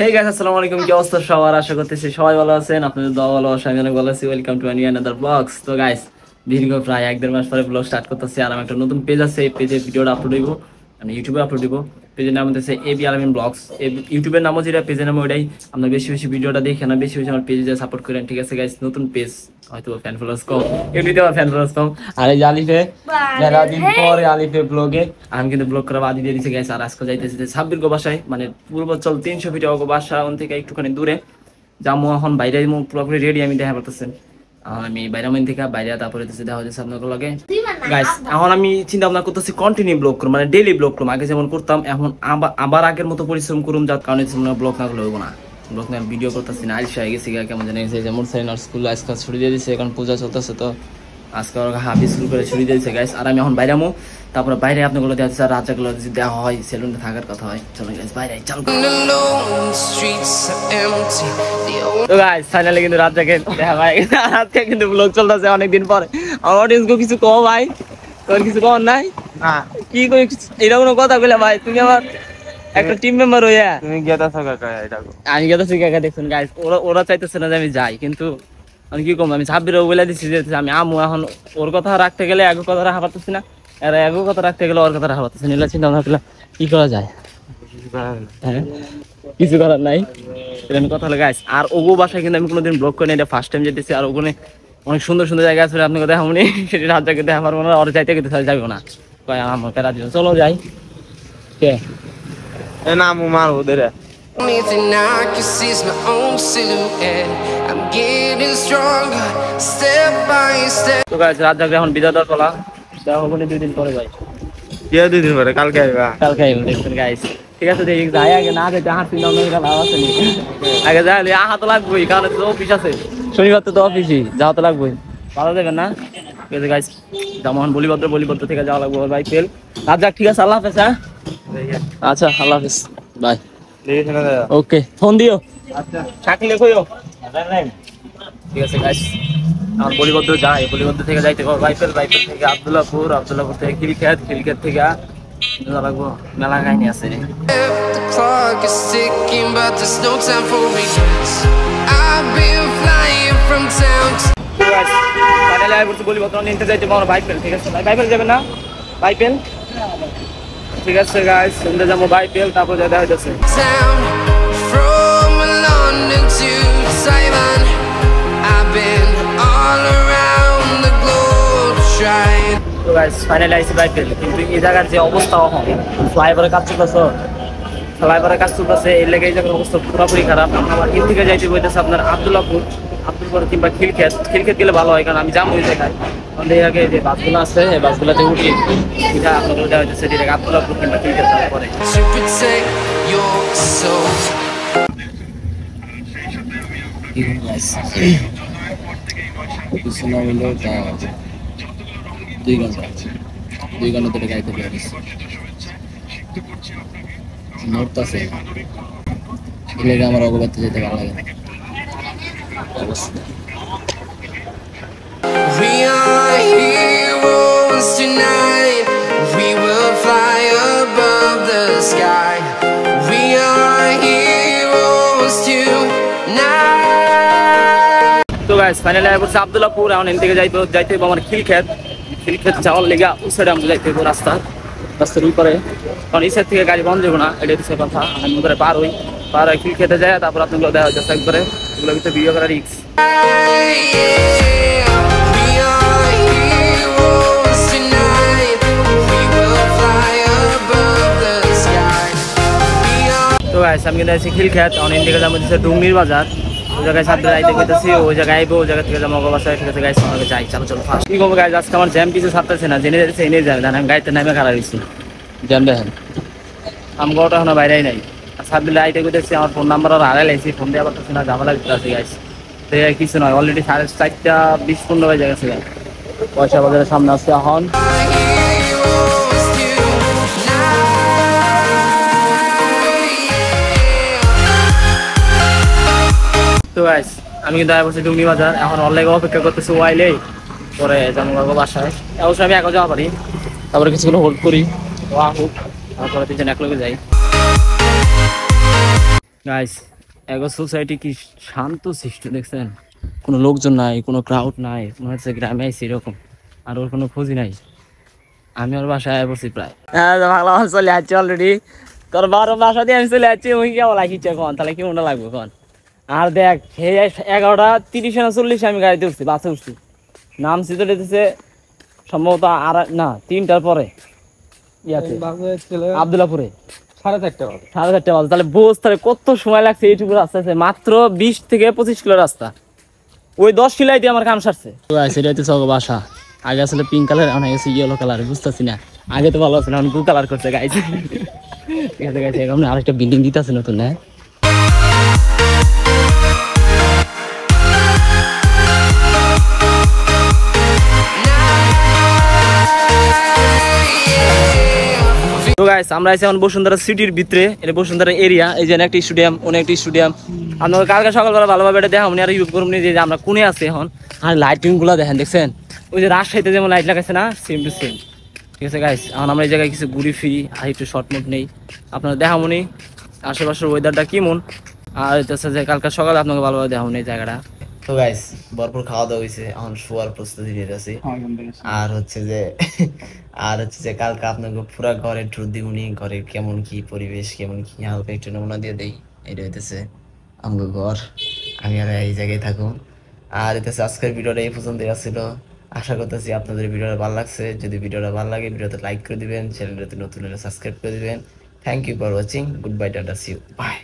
Hey guys, আসসালামু আলাইকুম। কি অবস্থা সবার? আশা করতেছি সবাই ভালো আছেন। আপনাদের দোয়া ভালো আছে, আমি অনেক ভালো আছি। Welcome to new another blogs. তো গাইস, দীর্ঘ প্রায় 1-1.5 মাস পরে ব্লগ স্টার্ট করতেছি। আর আমার একটা নতুন পেজ আছে, এই পেজে ভিডিওটা আপলোড হইব, মানে ইউটিউবে আপলোড দিব। পেজের নাম হচ্ছে এবি আলামিন ব্লগস। ইউটিউবের নামও যেটা, পেজের নাম ওইটাই। আপনারা বেশি বেশি ভিডিওটা দেখেন না, বেশি বেশি আমার পেজে সাপোর্ট করেন, ঠিক আছে গাইস? নতুন পেজ, হয়তো ফ্যান ফলোয়ার্স কম, এমনিতেও ফ্যান ফলোয়ার্স কম। আর এই যে আলিফে, মেলা দিন পরে আলিফে ব্লগে, আমি কিন্তু ব্লগ করা বাদি দিয়ে দিচ্ছি গাইস। আর আজকে যাইতেছি যে সাব্বির গো বাসায়, মানে পূর্বাচল 300 ফিট গো বাসা, ওন থেকে একটুখানি দূরে যাবো। এখন বাইরে পুরোপুরি রেডি, আমি দেখা পারতেছেন। আমি বাইরে থেকে বাইরে, তারপরে দেখা হচ্ছে আপনার লগে গাইস। এখন আমি চিন্তা ভাবনা করতেছি কন্টিনিউ ব্লগ করুম, মানে ডেইলি ব্লগ করুম। আগে যেমন করতাম, এখন আবার আগের মতো পরিশ্রম করুম, যার কারণে ব্লগ না করলে হইব না। ব্লগ না ভিডিও করতেছি না, আইসা হয়ে গেছি কেমন জানি। যে মোটরসাইকেল স্কুল আজকাল ছুটি দিয়ে দিচ্ছে, এখন পূজা চলতেছে, তো আজকে হাফি শুরু করে ছুটি দিয়েছে গাইস। আর আমি এখন বাইরামো, তারপরে বাইরে আপনাগুলো দেওয়া হচ্ছে, রাজাগুলো যদি দেওয়া হয়, সেলুনে থাকার কথা হয়। চলো গাইস বাইরে চল। তো গাইস ফাইনালি কিন্তু রাজাকে দেখা ভাই, আজকে কিন্তু ব্লগ চলতেছে অনেকদিন পরে। আমার অডিয়েন্সকে কিছু কও ভাই, তোর কিছু কর নাই? না কি কই, এটা কোনো কথা কইলা ভাই? তুমি আমার একটা টিম মেম্বার হইয়া তুমি গেতাছো কাকা, এটা আমি গেতাছি কাকা। দেখুন গাইস, ওরা চাইতেছে না যে আমি যাই, কিন্তু আমি কি কম, আমি সাব্বিরও বলে দিচ্ছি যে আমি আমু। এখন ওর কথা রাখতে গেলে এক কথা রাখা পারতেছি না, আর এক কথা রাখতে গেলে ওর কথা রাখা পারতেছি না। চিন্তা ভাবনা করলাম কি করা যায়। হ্যাঁ, কিছু করার নাই, এরকম কথা হলো গাইস। আর ওগো বাসায় কিন্তু আমি কোনোদিন ব্লগ করি না, এটা ফার্স্ট টাইম যেতেছি। আর ওখানে অনেক সুন্দর সুন্দর জায়গা আছে, আপনাকে দেখাবনি, সেটা রাজ্যকে দেখা পারবো না। ওর যাইতে কিন্তু যাবো না, আমাকে রাজি চলো যাই। কে নাম মার ওদের Anything I can see is my own silhouette. I'm getting stronger, step by step. তো গাইস, রাত জাগলে এখন বিদায় দেওয়ার পালা। দেখা হবে 2 দিন পরে ভাই। কে 2 দিন পরে? কালকে আইবা? কালকে আইব, দেখুন গাইস। ঠিক আছে, দেখি যাই। আগে না যেতে হাঁটছি না, অন্য লাভ আছে নি। আগে যাই, আহা তো লাগবেই, কারণ তো অফিস আছে, শনিবার তো অফিসই, যাওয়া তো লাগবেই। ভালো যাবেন না? ঠিক আছে গাইস, যেমন বলিভদ্র থেকে যাওয়া লাগবে ভাই তেল। রাত যাক, ঠিক আছে, আল্লাহ হাফেজ। হ্যাঁ আচ্ছা, আল্লাহ হাফেজ, বাই। ওকে, ফোন দিও। আচ্ছা, থাকলে কইও। ঠিক আছে গাইস, আমার বলিভদ্র যাই, বলিভদ্র থেকে যাইতে হবে বাইপেল থেকে আব্দুল্লাহপুর থেকে খিলক্ষেত থেকে লাগবো। মেলা কাহিনী আছে। The clock is ticking, but there's no time for regrets. I've been flying from town to finally I বলছি বলিভদ্র নিতে যাইতে আমার বাইপেল। ঠিক আছে, বাইপেল যাবে না? বাইপেল ঠিক আছে গাইস, শুনতে যাবো বাইপেল, তারপর যা দেখা যাচ্ছে। town, from London to Taiwan. I've been all around the globe trying. তো গাইস ফাইনালি আইছি বাইপেল, কিন্তু এই জায়গার যে অবস্থা, ফ্লাইওভারের কাজ চলতেছে, এর লেগে এই জায়গার অবস্থা পুরোপুরি খারাপ। আমার এর থেকে যাইতে বলতেছে আপনার আব্দুল্লাহপুর কিংবা খিলক্ষেত গেলে ভালো হয়, কারণ আমি যাবো ওই জায়গায়। এর আগে যে বাসগুলো আছে, এই বাসগুলোতে উঠি, এটা আপনাদের দেওয়া হচ্ছে ডিরেক্ট আব্দুল্লাহপুর কিংবা খিলক্ষেত পরে। To protect your soul. দুই ঘন্টা ধরে গাইতে পারিস নড়তাছে, এলাকা আমার অগবাতে যেতে ভালো লাগে না। We are heroes tonight. We will fly above the sky. We are heroes tonight. তো গাইস ফাইনালি আই বলছি আব্দুল্লাহপুর। এখন এখান থেকে যাইতে হবে আমার খিলক্ষেত যাওয়ার লেগা। ওই সাইডে আমরা যাইতে হবে রাস্তার ওই পরে, কারণ এই সাইড থেকে গাড়ি বন্ধ যাবো না, এটা হচ্ছে কথা। আমি করে পার হই খিলক্ষেতে যায়, তারপর আপনাগুলো দেখা যাচ্ছে একবারে। এগুলো ভিতরে ভিডিও করা রিক্স। তো গাইস আমি কিন্তু আছি খিলক্ষেত। অনেক দিকে যাবো ডুংনির বাজার, ওই জায়গায় সাথে যাইতে কইতেছি, ওই জায়গায় আইবো, ওই জায়গা থেকে যাবো বাসায়। ঠিক আছে গাইস, আমাকে যাই, চলো ফাস্ট। কি করবো গাইস, আজকে আমার জ্যাম কিছু ছাড়তেছে না, জেনে যাচ্ছে এনে যাবে, আমি গাড়িতে নামে খারাপ হয়েছি। জ্যাম দেখেন, আমি গরুটা এখনো বাইরেই নাই। আর সাথে আইতে কইতেছি, আমার ফোন নাম্বার আর হারাই লাইছি, ফোন দেওয়া পারতেছি না, ঝামেলা দিতে আছে গাইস। তো কিছু নয়, অলরেডি 4:20-15 বাজে গেছে। পয়সা বাজারের সামনে আসছে এখন। তো গাইস আমি কিন্তু আয়া বলছি ডুংনি বাজার, এখন অনলাইনে অপেক্ষা করতেছি ওয়াইলে, পরে যাবো বাসায়। অবশ্যই আমি একা যাওয়া পারি, তারপরে কিছুগুলো হোল্ড করি, তারপরে 3 জন একলগে যাই। গাইস এগো সোসাইটি কি শান্ত সৃষ্টি দেখছেন, কোনো লোকজন নাই, কোনো ক্রাউড নাই, মনে হচ্ছে গ্রামে আইসি এরকম। আর ওর কোনো খোঁজই নাই। আমি ওর বাসায় বসছি প্রায়, হ্যাঁ বাংলা চলে যাচ্ছি অলরেডি। তোর বারো বাসা দিয়ে আমি চলে যাচ্ছি, ওই কেমন লাগিচ্ছে কন, তাহলে কি মনে লাগবে কন। আর দেখ সেই 11:30 না 40 আমি গাড়িতে উঠছি, বাসে উঠছি, নামছি তো দিতেছে সম্ভবত আর না 3টার পরে ইয়াতে আব্দুল্লাপুরে 4:30 বাজে। তাহলে বোঝ তাহলে কত সময় লাগছে এইটুকু রাস্তা আছে, মাত্র 20 থেকে 25 কিলো রাস্তা, ওই 10 কিলাই দিয়ে আমার কাম সারছে। সেটা হচ্ছে সব বাসা। আগে আসলে পিঙ্ক কালার, এখন গেছে ইয়েলো কালার, বুঝতেছি না। আগে তো ভালো আছে না, ব্লু কালার করছে গাইছে। ঠিক আছে গাইছে, এখন আরেকটা বিল্ডিং দিতেছে নতুন, হ্যাঁ। তো গাইস আমরা আছি এখন বসুন্ধরা সিটির ভিতরে, এটা বসুন্ধরা এরিয়া। এই যে একটা স্টেডিয়াম, অনেক একটা স্টেডিয়াম। আপনাদের কালকে সকালবেলা ভালোভাবে এটা দেখা উনি আর ইউজ করুন যে আমরা কোনে আছি এখন। আর লাইটিং গুলো দেখেন, দেখছেন ওই যে রাজশাহীতে যেমন লাইট লাগাইছে না, সেম টু সেম। ঠিক আছে গাইস, এখন আমরা এই জায়গায় কিছু ঘুরি ফিরি আর একটু শর্ট মুট নেই, আপনারা দেখামনি আশেপাশের ওয়েদারটা কেমন। আর হচ্ছে যে কালকে সকালে আপনাকে ভালোভাবে দেখামনি এই জায়গাটা। তো গাইস ভরপুর খাওয়া দাওয়া হয়েছে, এখন শোয়ার প্রস্তুতি নিতে আছি। আর হচ্ছে যে কালকে আপনাকে পুরা ঘরের ট্যুর দিবনি, ঘরের কেমন কি পরিবেশ, কেমন কি হালকা একটু নমুনা দিয়ে দেই। এটা হইতেছে আমগো ঘর, আমি আর এই জায়গায় থাকুন। আর হইতেছে আজকের ভিডিওটা এই পর্যন্তই আসছিল। আশা করতেছি আপনাদের ভিডিওটা ভালো লাগছে। যদি ভিডিওটা ভালো লাগে ভিডিওতে লাইক করে দিবেন, চ্যানেলটাতে নতুন হলে সাবস্ক্রাইব করে দিবেন। Thank you for watching, good bye, tata, see you, by.